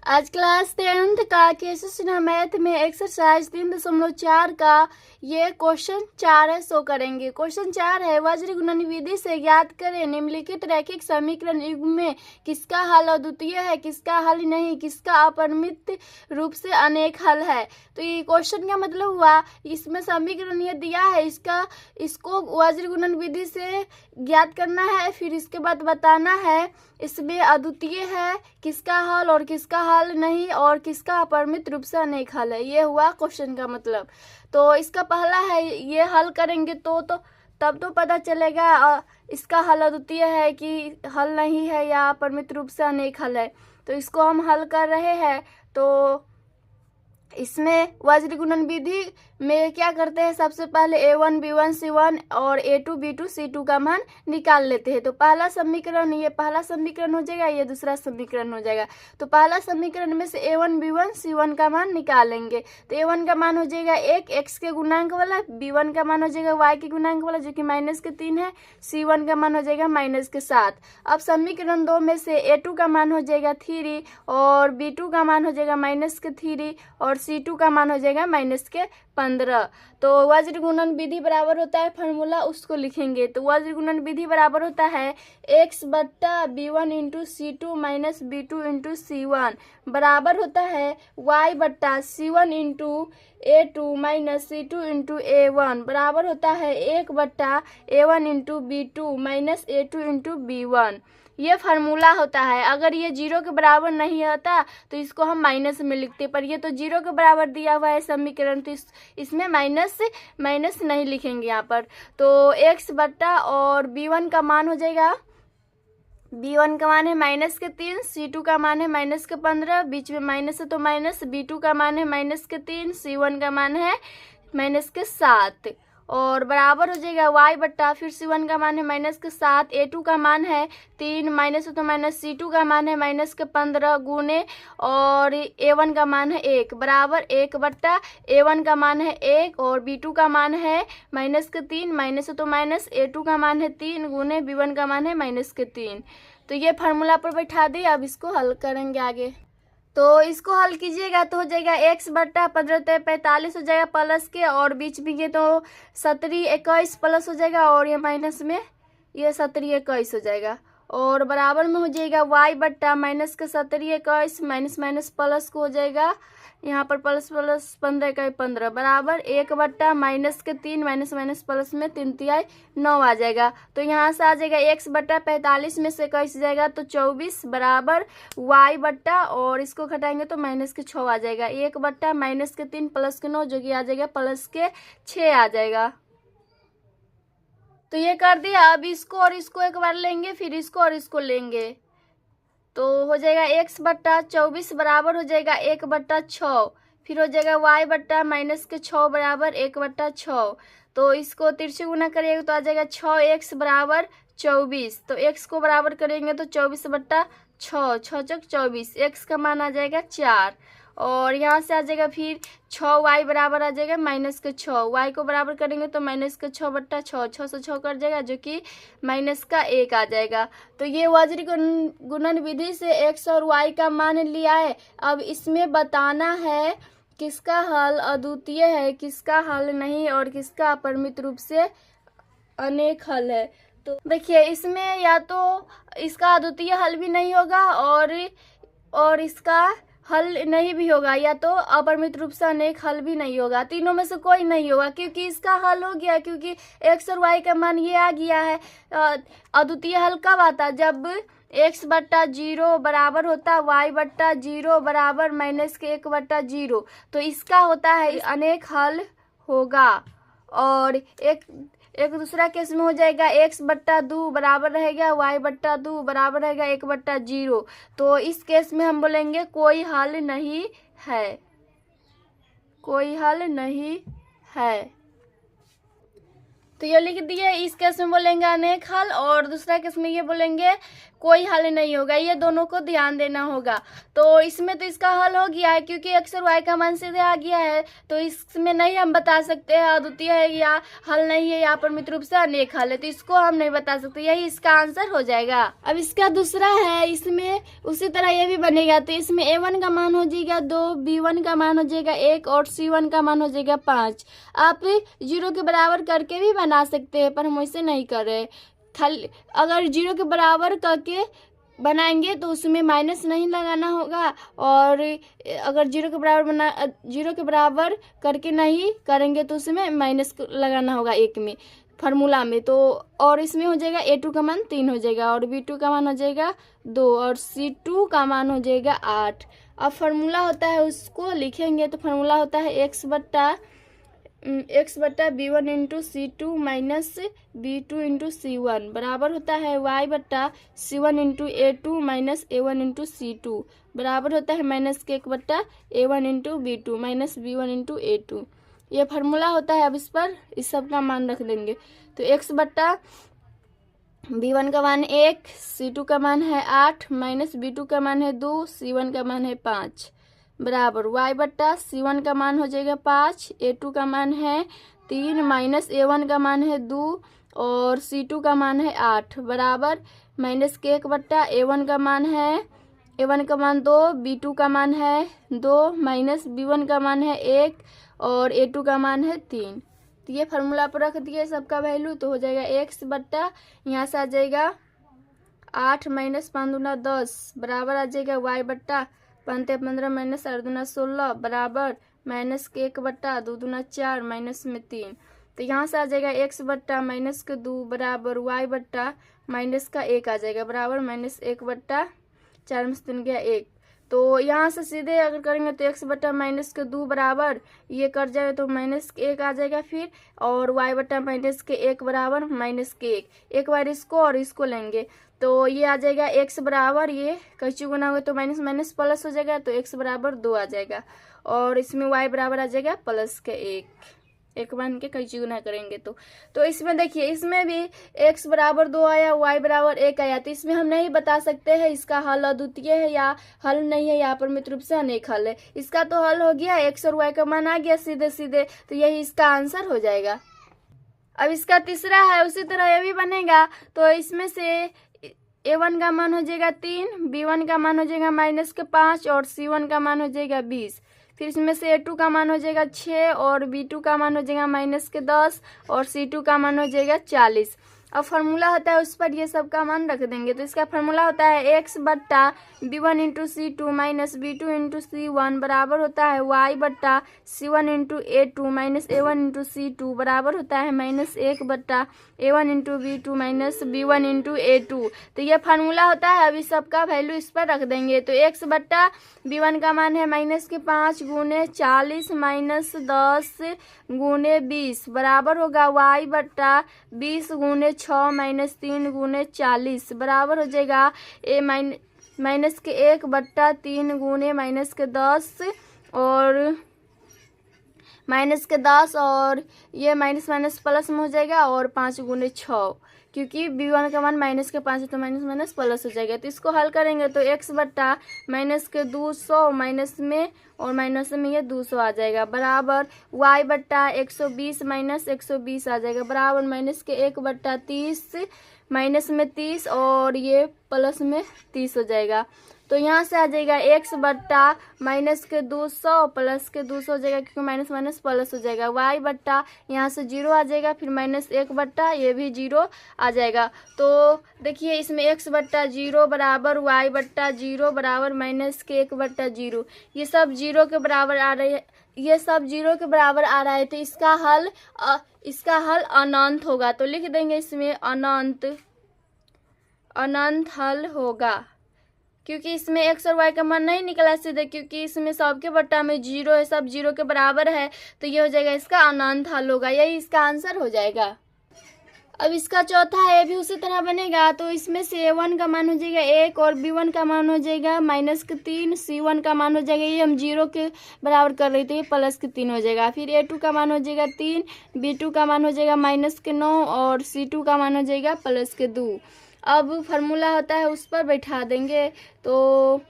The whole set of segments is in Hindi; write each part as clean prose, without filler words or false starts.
आज क्लास 10th का केसेस मैथ में एक्सरसाइज 3.4 का ये क्वेश्चन 4 है। सो करेंगे। क्वेश्चन 4 है, वज्र गुणन विधि से ज्ञात करें निम्नलिखित रैखिक समीकरण युग्म में किसका हल अद्वितीय है, किसका हल नहीं, किसका अपरिमित रूप से अनेक हल है। तो ये क्वेश्चन का मतलब हुआ, इसमें समीकरण ये दिया है, इसको वज्र गुणन विधि से ज्ञात करना है, फिर इसके बाद बताना है इसमें अद्वितीय है किसका हल और किसका हल नहीं, और किसका अपरिमित रूप से अनेक हल है। ये हुआ क्वेश्चन का मतलब। तो इसका पहला है, ये हल करेंगे तो तब तो पता चलेगा इसका हल अद्वितीय है कि हल नहीं है या अपरिमित रूप से अनेक हल है। तो इसको हम हल कर रहे हैं। तो इसमें वज्र गुणन विधि में क्या करते हैं, सबसे पहले a1 b1 c1 और a2 b2 c2 का मान निकाल लेते हैं। तो पहला समीकरण, ये पहला समीकरण हो जाएगा, ये दूसरा समीकरण हो जाएगा। तो पहला समीकरण में से a1 b1 c1 का मान निकालेंगे। तो a1 का मान हो जाएगा 1 x के गुणांक वाला, b1 का मान हो जाएगा y के गुणांक वाला जो कि -3 है, c1 का मान हो जाएगा -7। अब समीकरण 2 में से a2 का मान हो जाएगा 3 और b2 का मान हो जाएगा -3 और c2 का मान हो जाएगा -15। तो वज्र गुणन विधि बराबर होता है, फार्मूला उसको लिखेंगे। तो वज्र गुणन विधि बराबर होता है x बट्टा b1 into c2 minus b2 into c1 बराबर होता है y बट्टा c1 into a2 minus c2 into a1 बराबर होता है 1 बट्टा a1 into b2 minus a2 into b1। ये फार्मूला होता है। अगर ये 0 के बराबर नहीं होता तो इसको हम माइनस में लिखते, पर ये तो 0 के बराबर दिया हुआ है समीकरण, तो इसमें माइनस नहीं लिखेंगे यहाँ पर। तो x बट्टा और b1 का मान हो जाएगा, b1 का मान है -3, c2 का मान है -15, बीच में माइनस है तो माइनस, b2 का मान है -3, c1 का मान है -7 और बराबर हो जाएगा y बट्टा फिर c1 का मान है -7, a2 का मान है 3, माइनस है तो माइनस, c2 का मान है -15 गुने और a1 का मान है 1 बराबर 1 बट्टा a1 का मान है 1 और b2 का मान है -3, माइनस है तो माइनस, a2 का मान है 3 गुने b1 का मान है -3। तो ये फार्मूला पर बैठा दी। अब इसको हल करेंगे आगे। तो इसको हल कीजिएगा तो हो जाएगा x बट्टा 15 45 हो जाएगा प्लस के, और बीच में ये तो 17 21 प्लस हो जाएगा और ये माइनस में ये 17 21 हो जाएगा और बराबर में हो जाएगा y बट्टा माइनस के 17 21 माइनस प्लस को हो जाएगा यहाँ पर प्लस 15 का 15 बराबर 1 बट्टा -3 माइनस प्लस में 3 तिहाई 9 आ जाएगा। तो यहाँ से आ जाएगा x बट्टा 45 में से 21 जाएगा तो 24 बराबर y बट्टा और इसको घटाएंगे तो -6 आ जाएगा। 1 बट्टा -3 प्लस के 9 जो कि आ जाएगा +6 आ जाएगा। तो ये कर दिया। अब इसको और इसको एक बार लेंगे, फिर इसको और इसको लेंगे तो हो जाएगा x बट्टा 24 बराबर हो जाएगा 1 बट्टा 6, फिर हो जाएगा y बट्टा -6 बराबर 1 बट्टा 6। तो इसको तिरछे गुना करिएगा तो आ जाएगा 6x बराबर 24। तो x को बराबर करेंगे तो 24 बट्टा 6, 6 चौक 24, x का मान आ जाएगा 4 और यहाँ से आ जाएगा फिर 6y बराबर आ जाएगा -6, y को बराबर करेंगे तो -6 बट्टा 6, 6 से 6 कर जाएगा जो कि -1 आ जाएगा। तो ये वज्र गुणन विधि से x और y का मान लिया है। अब इसमें बताना है किसका हल अद्वितीय है, किसका हल नहीं और किसका अपरिमित रूप से अनेक हल है। तो देखिए इसमें या तो इसका अद्वितीय हल भी नहीं होगा और इसका हल नहीं भी होगा, या तो अपरिमित रूप से अनेक हल भी नहीं होगा। तीनों में से कोई नहीं होगा क्योंकि इसका हल हो गया, क्योंकि x और y का मान ये आ गया है। अद्वितीय हल कब आता, जब x बट्टा 0 बराबर होता y बट्टा 0 बराबर -1 बट्टा 0। तो इसका होता है अनेक हल होगा। और एक दूसरा केस में हो जाएगा x बट्टा 2 बराबर रहेगा y बट्टा 2 बराबर रहेगा 1 बट्टा 0। तो इस केस में हम बोलेंगे कोई हल नहीं है, कोई हल नहीं है। तो ये लिख दिए। इस केस में बोलेंगे अनेक हल और दूसरा केस में ये बोलेंगे कोई हल नहीं होगा, ये दोनों को ध्यान देना होगा। तो इसमें तो इसका हल हो गया है क्योंकि x और y का मान सीधे आ गया है, तो इसमें नहीं हम बता सकते हैं अद्वितीय है या हल नहीं है, यहाँ पर मित्र रूप से अनेक हल है, तो इसको हम नहीं बता सकते, यही इसका आंसर हो जाएगा। अब इसका दूसरा है, इसमें उसी तरह ये भी बनेगा। तो इसमें a1 का मान हो जाएगा 2, b1 का मान हो जाएगा 1 और c1 का मान हो जाएगा 5। आप 0 के बराबर करके भी बना सकते हैं, पर हम वैसे नहीं कर रहे। खाली अगर 0 के बराबर करके बनाएंगे तो उसमें माइनस नहीं लगाना होगा, और अगर 0 के बराबर करके नहीं करेंगे तो उसमें माइनस लगाना होगा एक में फार्मूला में। तो और इसमें हो जाएगा a2 का मान 3 हो जाएगा और b2 का मान हो जाएगा 2 और c2 का मान हो जाएगा 8। अब फार्मूला होता है, उसको लिखेंगे तो फार्मूला होता है x बट्टा b1 into c2 minus b2 into c1 बराबर होता है y बट्टा c1 into a2 minus a1 into c2 बराबर होता है माइनस के 1 बट्टा a1 into b2 minus b1 into a2। ये फार्मूला होता है। अब इस पर इस सब का मान रख देंगे। तो x बट्टा b1 का मान 1, c2 का मान है 8 माइनस b2 का मान है 2, c1 का मान है 5 बराबर y बट्टा c1 का मान हो जाएगा 5, a2 का मान है 3 माइनस a1 का मान है 2 और c2 का मान है 8 बराबर माइनस के 1 बट्टा a1 का मान है 2, b2 का मान है 2 माइनस b1 का मान है 1 और a2 का मान है 3। तो ये फार्मूला पर रख दिए सबका वैल्यू, तो हो जाएगा x बट्टा यहाँ से आ जाएगा 8 माइनस 5 दूना 10 बराबर आ जाएगा y बट्टा 15 माइनस 8 दूना 16 बराबर माइनस के 1 बट्टा 2 दूना 4 माइनस में 3। तो यहाँ से आ जाएगा x बट्टा माइनस के 2 बराबर y बट्टा माइनस का 1 आ जाएगा बराबर माइनस 1 बट्टा 4 में से 3 गया 1। तो यहाँ से सीधे अगर करेंगे तो x बट्टा माइनस के 2 बराबर ये कर जाएगा तो माइनस के 1 आ जाएगा फिर, और y बट्टा माइनस के 1 बराबर माइनस के 1 बार इसको और इसको लेंगे तो ये आ जाएगा x बराबर, ये कैंची गुना होगा तो माइनस माइनस प्लस हो जाएगा तो x बराबर 2 आ जाएगा, और इसमें y बराबर आ जाएगा प्लस के 1 बन के कैंची गुना करेंगे तो इसमें देखिए इसमें भी x बराबर 2 आया, y बराबर 1 आया। तो इसमें हम नहीं बता सकते हैं इसका हल अद्वितीय है या हल नहीं है, यहाँ पर मित्र रूप से अनेक हल है। इसका तो हल हो गया, x और y का मान आ गया सीधे सीधे, तो यही इसका आंसर हो जाएगा। अब इसका तीसरा है, उसी तरह ये भी बनेगा। तो इसमें से a1 का मान हो जाएगा 3, b1 का मान हो जाएगा माइनस के 5 और c1 का मान हो जाएगा 20। फिर इसमें से a2 का मान हो जाएगा 6 और b2 का मान हो जाएगा माइनस के 10 और c2 का मान हो जाएगा 40। अब फार्मूला होता है उस पर ये सब का मान रख देंगे। तो इसका फार्मूला होता है x बट्टा b1 into c2 minus b2 into c1 बराबर होता है y बट्टा c1 into a2 minus a1 into c2 बराबर होता है माइनस 1 बट्टा a1 into b2 minus b1 into a2। तो ये फार्मूला होता है। अभी सबका वैल्यू इस पर रख देंगे। तो x बट्टा b1 का मान है माइनस के 5 गुने 40 माइनस 10 गुने 20 बराबर होगा y बट्टा 20 गुने 6 माइनस 3 गुने 40 बराबर हो जाएगा माइनस के 1 बट्टा 3 गुने माइनस के 10 और माइनस के 10 और ये माइनस माइनस प्लस में हो जाएगा और 5 गुने 6, क्योंकि b1 का मान माइनस के 5 है तो माइनस माइनस प्लस हो जाएगा। तो इसको हल करेंगे तो x बट्टा माइनस के 200 माइनस में और माइनस में ये 200 आ जाएगा बराबर y बट्टा 120 माइनस 120 आ जाएगा बराबर माइनस के 1 बट्टा 30 माइनस में 30 और ये प्लस में 30 हो जाएगा। तो यहाँ से आ जाएगा x बट्टा माइनस के 200 प्लस के 200 हो जाएगा क्योंकि माइनस माइनस प्लस हो जाएगा। y बट्टा यहाँ से 0 आ जाएगा, फिर माइनस 1 बट्टा ये भी 0 आ जाएगा। तो देखिए इसमें x बट्टा 0 बराबर y बट्टा 0 बराबर माइनस के 1 बट्टा 0, ये सब 0 के बराबर आ रही है, ये सब 0 के बराबर आ रहा है। तो इसका हल अनंत होगा। तो लिख देंगे इसमें अनंत हल होगा, क्योंकि इसमें x और y का मान नहीं निकला सीधे, क्योंकि इसमें सबके बट्टा में 0 है, सब 0 के बराबर है। तो ये हो जाएगा इसका अनंत हल होगा, यही इसका आंसर हो जाएगा। अब इसका चौथा है, भी उसी तरह बनेगा। तो इसमें से a1 का मान हो जाएगा 1 और b1 का मान हो जाएगा माइनस के 3, c1 का मान हो जाएगा, ये हम 0 के बराबर कर रहे थे, ये प्लस के 3 हो जाएगा। फिर a2 का मान हो जाएगा 3, b2 का मान हो जाएगा माइनस के 9 और c2 का मान हो जाएगा प्लस के 2। अब फार्मूला होता है उस पर बैठा देंगे। तो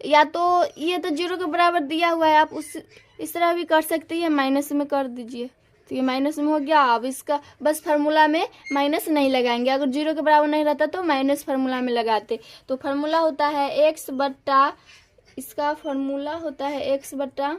या तो ये तो 0 के बराबर दिया हुआ है, आप उस इस तरह भी कर सकते हैं, माइनस में कर दीजिए। तो ये माइनस में हो गया। अब इसका बस फार्मूला में माइनस नहीं लगाएंगे, अगर 0 के बराबर नहीं रहता तो माइनस फार्मूला में लगाते। तो फार्मूला होता है x बट्टा, इसका फार्मूला होता है x बट्टा,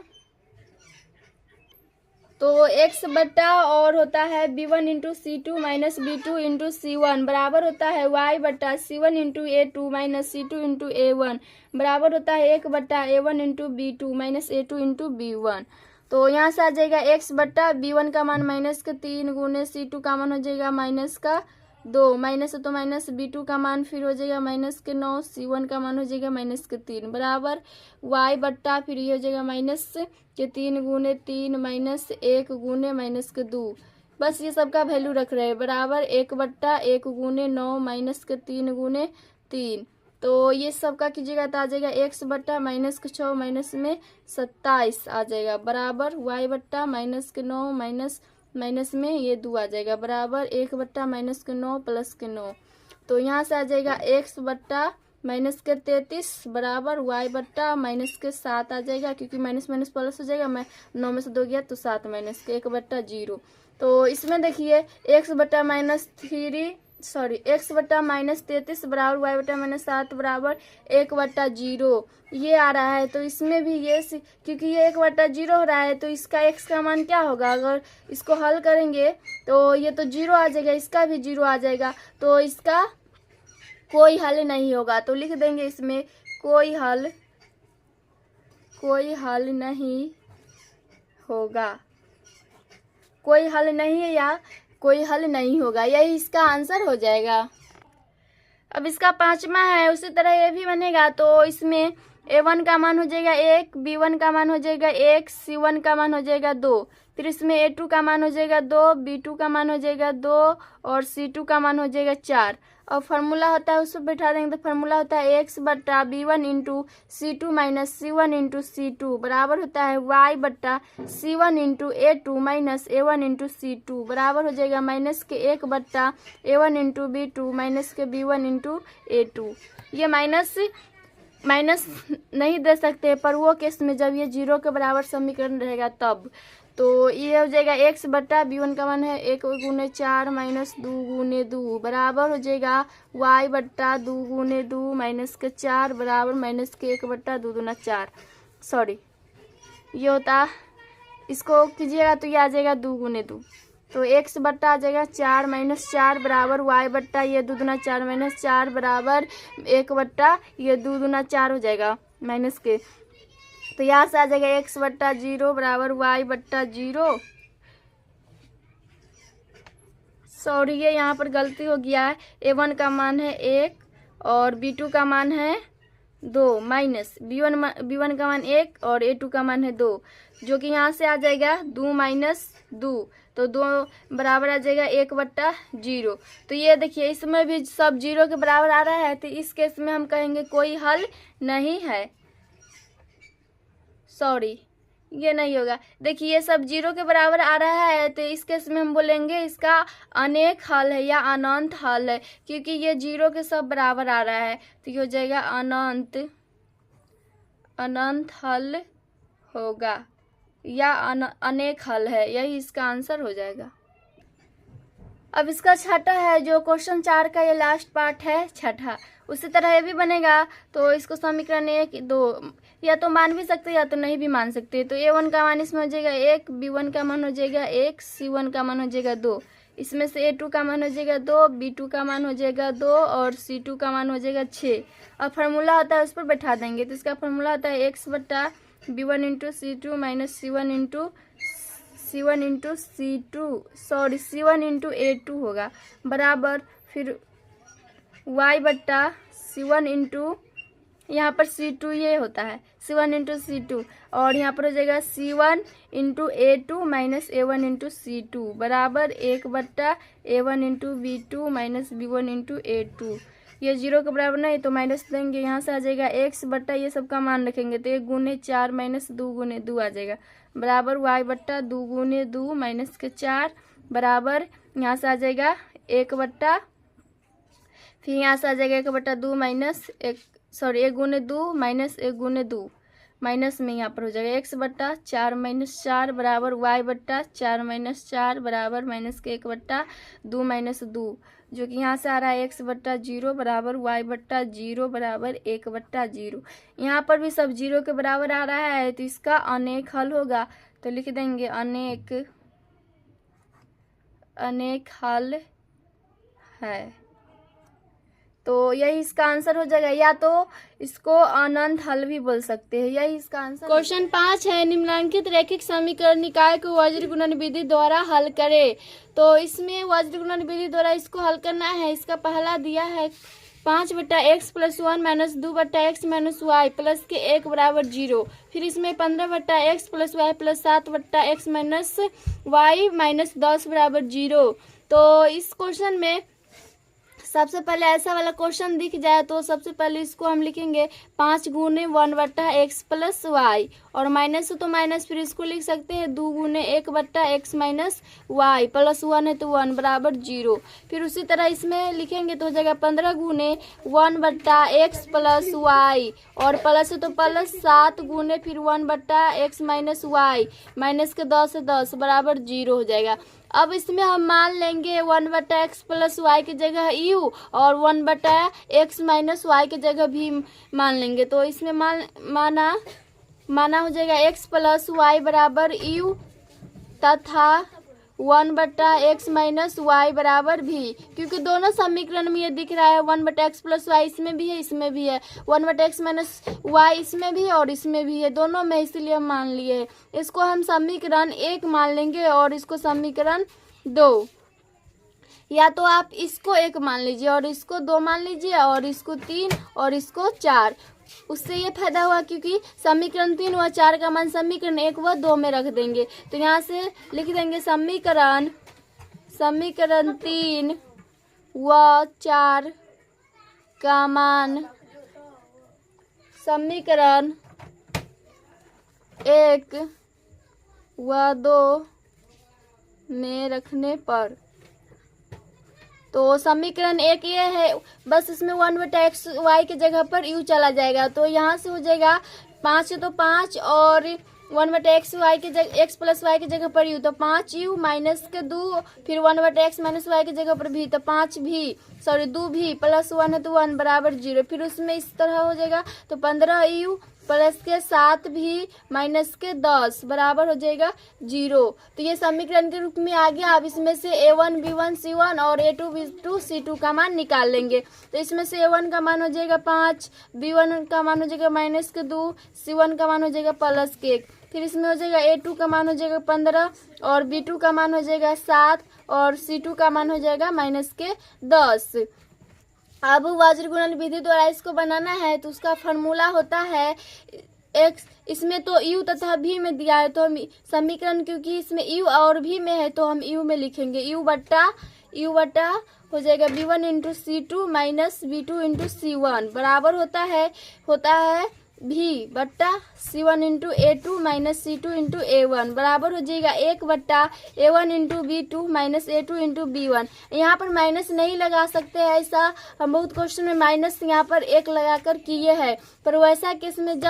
तो x बट्टा और होता है b1 into C2 minus B2 into C1 बराबर होता है y बट्टा C1 into A2 minus C2 into A1 बराबर होता है 1 बट्टा A1 into B2 minus A2 into B1। तो यहाँ से आ जाएगा x बट्टा B1 का मान माइनस का 3 गुने C2 का मान हो जाएगा माइनस का 2, माइनस तो माइनस B2 का मान फिर हो जाएगा माइनस के 9, C1 का मान हो जाएगा माइनस के 3 बराबर y बट्टा फिर ये हो जाएगा माइनस के 3 गुने 3 माइनस 1 गुने माइनस के 2। बस ये सबका वैल्यू रख रहे हैं बराबर 1 बट्टा 1 गुने 9 माइनस के 3 गुने 3। तो ये सबका कीजिएगा तो आ जाएगा x बट्टा माइनस के 6 माइनस में 27 आ जाएगा बराबर y बट्टा माइनस के 9 माइनस में ये 2 आ जाएगा बराबर 1 बट्टा माइनस के 9 प्लस के 9। तो यहाँ से आ जाएगा x बट्टा माइनस के 33 बराबर y बट्टा माइनस के 7 आ जाएगा, क्योंकि माइनस माइनस प्लस हो जाएगा, मैं 9 में से 2 गया तो 7 माइनस के 1 बट्टा 0। तो इसमें देखिए x बट्टा माइनस 33 बराबर y बट्टा माइनस 7 बराबर 1 बट्टा 0 ये आ रहा है। तो इसमें भी ये क्योंकि ये 1 बट्टा 0 हो रहा है तो इसका x का मान क्या होगा, अगर इसको हल करेंगे तो ये तो 0 आ जाएगा, इसका भी 0 आ जाएगा, तो इसका कोई हल नहीं होगा। तो लिख देंगे इसमें कोई हल नहीं होगा, कोई हल नहीं है या कोई हल नहीं होगा, यही इसका आंसर हो जाएगा। अब इसका 5वां है, उसी तरह ये भी बनेगा। तो इसमें a1 का मान हो जाएगा 1, b1 का मान हो जाएगा 1, c1 का मान हो जाएगा 2, फिर इसमें a2 का मान हो जाएगा 2, b2 का मान हो जाएगा 2 और c2 का मान हो जाएगा 4। और फार्मूला होता है उसको बैठा देंगे, तो फार्मूला होता है x बट्टा b1 into C2 minus C1 into C2 बराबर होता है y बट्टा C1 into A2 minus A1 into C2 बराबर हो जाएगा माइनस के 1 बट्टा A1 इंटू B2 माइनस के B1 इंटू A2। ये माइनस नहीं दे सकते, पर वो केस में जब ये 0 के बराबर समीकरण रहेगा तब। तो ये हो जाएगा x बट्टा b1 का मान है 1 गुने 4 माइनस 2 गुने 2 बराबर हो जाएगा y बट्टा 2 गुने 2 माइनस के 4 बराबर माइनस के 1 बट्टा 2 दूना 4। सॉरी, ये होता, इसको कीजिएगा तो ये आ जाएगा 2 गुने 2, तो x बट्टा आ जाएगा 4 माइनस 4 बराबर y बट्टा ये 2 दूना 4 माइनस 4 बराबर 1 बट्टा ये 2 दूना 4 हो जाएगा माइनस के। तो यहाँ से आ जाएगा x बट्टा 0 बराबर y बट्टा 0। सॉरी, ये यहाँ पर गलती हो गया है, a1 का मान है 1 और b2 का मान है 2 माइनस b1 का मान 1 और a2 का मान है 2, जो कि यहाँ से आ जाएगा 2 माइनस 2, तो 2 बराबर आ जाएगा 1 बट्टा 0। तो ये देखिए इसमें भी सब 0 के बराबर आ रहा है, तो इस केस में हम कहेंगे कोई हल नहीं है। सॉरी, ये नहीं होगा। देखिए ये सब 0 के बराबर आ रहा है, तो इस केस में हम बोलेंगे इसका अनेक हल है या अनंत हल है, क्योंकि ये 0 के सब बराबर आ रहा है, तो ये हो जाएगा अनंत हल होगा या अनेक हल है, यही इसका आंसर हो जाएगा। अब इसका छठा है, जो क्वेश्चन 4 का ये लास्ट पार्ट है छठा, उसी तरह ये भी बनेगा। तो इसको समीकरण 1 2 या तो मान भी सकते या तो नहीं भी मान सकते। तो a1 का मान इसमें हो जाएगा 1, b1 का मान हो जाएगा 1, c1 का मान हो जाएगा 2, इसमें से a2 का मान हो जाएगा 2, b2 का मान हो जाएगा 2 और c2 का मान हो जाएगा 6। और फार्मूला होता है उस पर बैठा देंगे, तो इसका फार्मूला होता है x बट्टा b1 into C2 minus C1 into A2 होगा बराबर फिर y बट्टा C1 इंटू, यहाँ पर C2 ये होता है C1 इंटू C2 और यहाँ पर हो जाएगा C1 into A2 minus A1 into C2 बराबर 1 बट्टा A1 into B2 minus B1 into A2। ये 0 के बराबर नहीं तो माइनस देंगे, यहाँ से आ जाएगा x बट्टा ये सब का मान रखेंगे तो 1 गुने 4 माइनस 2 गुने 2 आ जाएगा बराबर y बट्टा 2 गुने 2 माइनस के 4 बराबर यहाँ से आ जाएगा 1 बट्टा फिर यहाँ से आ जाएगा 1/2 माइनस 1, सॉरी 1×2 माइनस 1×2 माइनस में यहाँ पर हो जाएगा x/4 - 4 बराबर y/4 - 4 बराबर -1/2 माइनस 2, जो कि यहाँ से आ रहा है x/0 बराबर y/0 बराबर 1/0। यहाँ पर भी सब 0 के बराबर आ रहा है तो इसका अनेक हल होगा, तो लिख देंगे अनेक हल है। तो यही इसका आंसर हो जाएगा, या तो इसको अनंत हल भी बोल सकते हैं, यही इसका आंसर। क्वेश्चन 5 है, निम्नलिखित रैखिक समीकरण निकाय को वज्र गुणन विधि द्वारा हल करें। तो इसमें वज्र गुणन विधि द्वारा इसको हल करना है। इसका पहला दिया है 5/x + 1 - 2/x - y प्लस के 1 बराबर 0। फिर इसमें 15/x + y + 7/x - y minus 10 बराबर 0। तो इस क्वेश्चन में सबसे पहले ऐसा वाला क्वेश्चन दिख जाए तो सबसे पहले इसको हम लिखेंगे 5 × 1/x + y, और माइनस तो माइनस, फिर इसको लिख सकते हैं 2 × 1/x - y प्लस 1 है तो 1 बराबर 0। फिर उसी तरह इसमें लिखेंगे तो हो जाएगा 15 × 1/x + y, और प्लस है तो प्लस 7 × फिर 1/x - y माइनस के 10 है 10 बराबर 0 हो जाएगा। अब इसमें हम मान लेंगे 1/x + y की जगह u और 1/x - y की जगह भी मान लेंगे। तो इसमें माना हो जाएगा x + y बराबर u तथा 1/x - y बराबर भी, क्योंकि दोनों समीकरण में ये दिख रहा है 1/x + y इसमें भी है इसमें भी है, 1/x - y इसमें भी है और इसमें भी है, दोनों में, इसलिए हम मान लिए हैं। इसको हम समीकरण 1 मान लेंगे और इसको समीकरण 2, या तो आप इसको 1 मान लीजिए और इसको 2 मान लीजिए और इसको 3 और इसको 4। उससे ये फायदा हुआ क्योंकि समीकरण 3 व 4 का मान समीकरण 1 व 2 में रख देंगे। तो यहाँ से लिख देंगे समीकरण 3 व 4 का मान समीकरण 1 व 2 में रखने पर, तो समीकरण 1 ये है, बस इसमें 1/x y की जगह पर u चला जाएगा। तो यहाँ से हो जाएगा 5 है तो 5 और 1/x y की जगह x + y की जगह पर u, तो 5u माइनस के 2, फिर 1/x - y की जगह पर भी, तो 5 भी, सॉरी 2 भी, प्लस 1 है तो 1 बराबर 0। फिर उसमें इस तरह हो जाएगा तो 15u प्लस के 7 भी माइनस के 10 बराबर हो जाएगा 0। तो ये समीकरण के रूप में आ गया। अब इसमें से a1 b1 c1 और a2 b2 c2 का मान निकाल लेंगे। तो इसमें से a1 का मान हो जाएगा 5, b1 का मान हो जाएगा माइनस के 2, c1 का मान हो जाएगा प्लस के 1। फिर इसमें हो जाएगा a2 का मान हो जाएगा 15 और b2 का मान हो जाएगा 7 और c2 का मान हो जाएगा माइनस के 10। अब वज्र गुणन विधि द्वारा इसको बनाना है तो उसका फॉर्मूला होता है x, इसमें तो u तथा v में दिया है तो हम समीकरण, क्योंकि इसमें u और v में है तो हम u में लिखेंगे u बट्टा हो जाएगा b1 × c2 minus b2 × c1 बराबर होता है v बट्टा c1 × a2 minus c2 × a1 बराबर हो जाएगा 1/a1 × b2 minus a2 × b1। यहाँ पर माइनस नहीं लगा सकते हैं, ऐसा हम बहुत क्वेश्चन में माइनस यहाँ पर 1 लगाकर किए हैं, पर वैसा केस में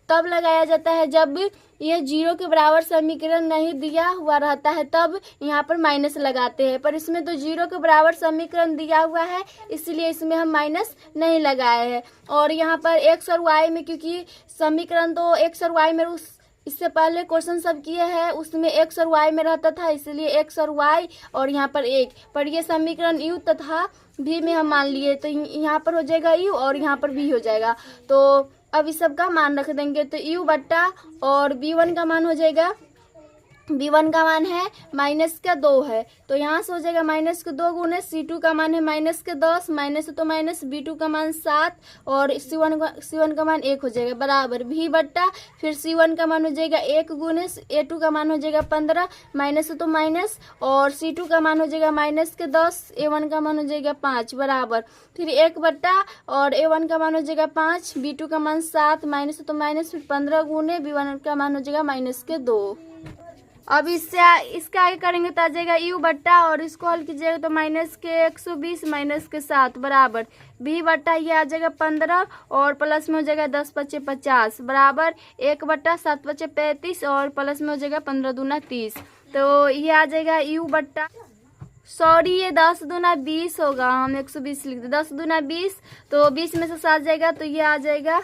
तब लगाया जाता है जब ये 0 के बराबर समीकरण नहीं दिया हुआ रहता है, तब यहाँ पर माइनस लगाते हैं। पर इसमें तो 0 के बराबर समीकरण दिया हुआ है, इसलिए इसमें हम माइनस नहीं लगाए हैं। और यहाँ पर x और y में, क्योंकि समीकरण तो x और y में इससे पहले क्वेश्चन सब किए हैं उसमें x और y में रहता था, इसलिए x और y और यहाँ पर 1, पर ये समीकरण u तथा v में हम मान लिए, तो यहाँ पर हो जाएगा u और यहाँ पर v हो जाएगा। तो अब इस सब का मान रख देंगे, तो u बट्टा और b1 का मान हो जाएगा, b1 का मान है माइनस का 2 है, तो यहाँ से हो जाएगा माइनस के 2 गुने c2 का मान है माइनस के 10, माइनस तो माइनस, b2 का मान 7 और c1 का मान 1 हो जाएगा बराबर v बट्टा, फिर c1 का मान हो जाएगा 1 गुने a2 का मान हो जाएगा 15, माइनस तो माइनस और c2 का मान हो जाएगा माइनस के 10, a1 का मान हो जाएगा 5 बराबर, फिर 1 बट्टा और a1 का मान हो जाएगा 5, b2 का मान 7, माइनस तो माइनस, फिर 15 गुने b1 का मान हो जाएगा माइनस के 2। अब इसके आगे करेंगे तो आ जाएगा यू बट्टा, और इसको हल कीजिएगा तो माइनस के 120 माइनस के 7 बराबर भी बट्टा ये आ जाएगा 15 और प्लस में हो जाएगा 10 पचे 50 बराबर 1 बट्टा 7 पचे 35 और प्लस में हो जाएगा 15 दूना 30। तो ये आ जाएगा यू बट्टा, सॉरी ये 10 दूना 20 होगा, हम 120 लिखते 10 दूना 20, तो 20 में से 7 जाएगा तो ये आ जाएगा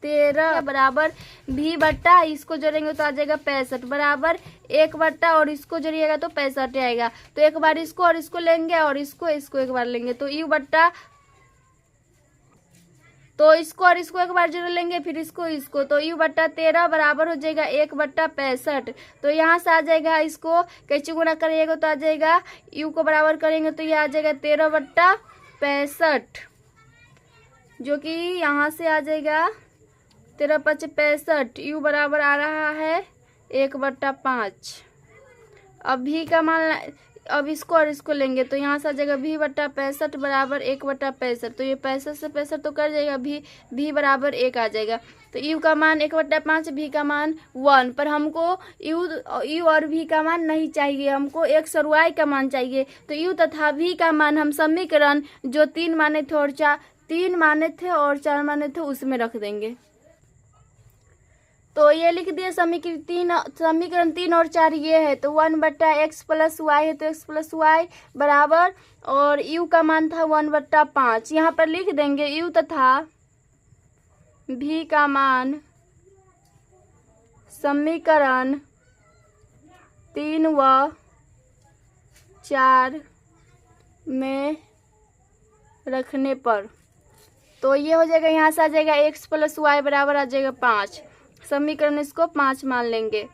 13 बराबर भी बट्टा, इसको जोड़ेंगे तो आ जाएगा 65 बराबर 1 बट्टा और इसको जोड़िएगा तो 65 आएगा। तो एक बार इसको और इसको लेंगे और इसको एक बार लेंगे तो यू बट्टा, तो इसको और इसको एक बार जोड़ लेंगे फिर इसको तो यू बट्टा 13 बराबर हो जाएगा 1 बट्टा 65। तो यहाँ से आ जाएगा, इसको कैसे गुना करिएगा तो आ जाएगा यू को बराबर करेंगे तो ये आ जाएगा 13 बट्टा 65, जो कि यहाँ से आ जाएगा 13 पचे 65, यू बराबर आ रहा है 1 बट्टा 5। अब भी का मान, अब इसको और इसको लेंगे तो यहाँ से आ जाएगा भी बट्टा 65 बराबर 1 बट्टा 65, तो ये 65 से 65 तो कर जाएगा, भी बराबर 1 आ जाएगा। तो यू का मान 1 बट्टा 5, भी का मान 1, पर हमको यू और भी का मान नहीं चाहिए, हमको x और y का मान चाहिए। तो यू तथा भी का मान हम समीकरण जो 3 माने थे और 4 माने थे उसमें रख देंगे। तो ये लिख दिए समीकरण 3 और 4 ये है, तो 1 बट्टा x प्लस वाई है तो x प्लस वाई बराबर, और u का मान था 1 बट्टा 5, यहाँ पर लिख देंगे u तथा v का मान समीकरण 3 व 4 में रखने पर। तो ये हो जाएगा, यहाँ से आ जाएगा x प्लस वाई बराबर आ जाएगा 5, समीकरण इसको 5 मान लेंगे।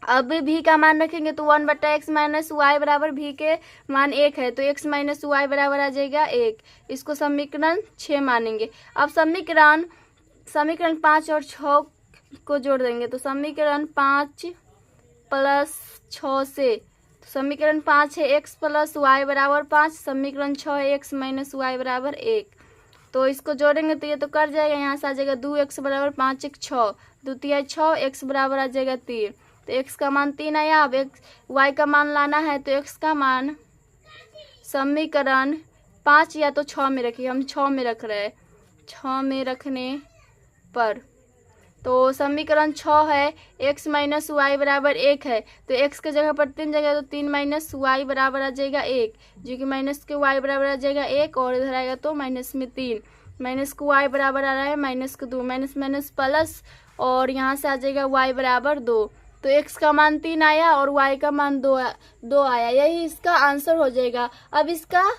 अब भी का मान रखेंगे तो 1 बट्टा एक्स माइनस वाई बराबर भी के मान 1 है तो x माइनस वाई बराबर आ जाएगा 1, इसको समीकरण 6 मानेंगे। अब समीकरण 5 और 6 को जोड़ देंगे तो समीकरण 5 प्लस 6 से, तो समीकरण 5 है x प्लस वाई बराबर 5, समीकरण 6 है x माइनस वाई बराबर 1, तो इसको जोड़ेंगे तो ये तो कर जाएगा, यहाँ से आ जाएगा 2x बराबर 5 1 6, 2 3 6, x बराबर आ जाएगा 3, तो x का मान 3 आया। अब y का मान लाना है तो x का मान समीकरण 5 या तो 6 में रखिए, हम 6 में रख रहे हैं, 6 में रखने पर तो समीकरण 6 है x माइनस वाई बराबर 1 है, तो x के जगह पर 3 जगह तो 3 माइनस वाई बराबर आ जाएगा 1, जो कि माइनस के y बराबर आ जाएगा 1, और इधर आएगा तो माइनस में 3, माइनस को y बराबर आ रहा है माइनस को 2, माइनस माइनस प्लस, और यहाँ से आ जाएगा y बराबर 2, तो x का मान 3 आया और y का मान 2 आया, यही इसका आंसर हो जाएगा। अब इसका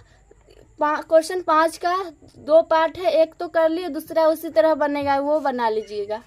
क्वेश्चन 5 का 2 पार्ट है, एक तो कर लिए, दूसरा उसी तरह बनेगा वो बना लीजिएगा।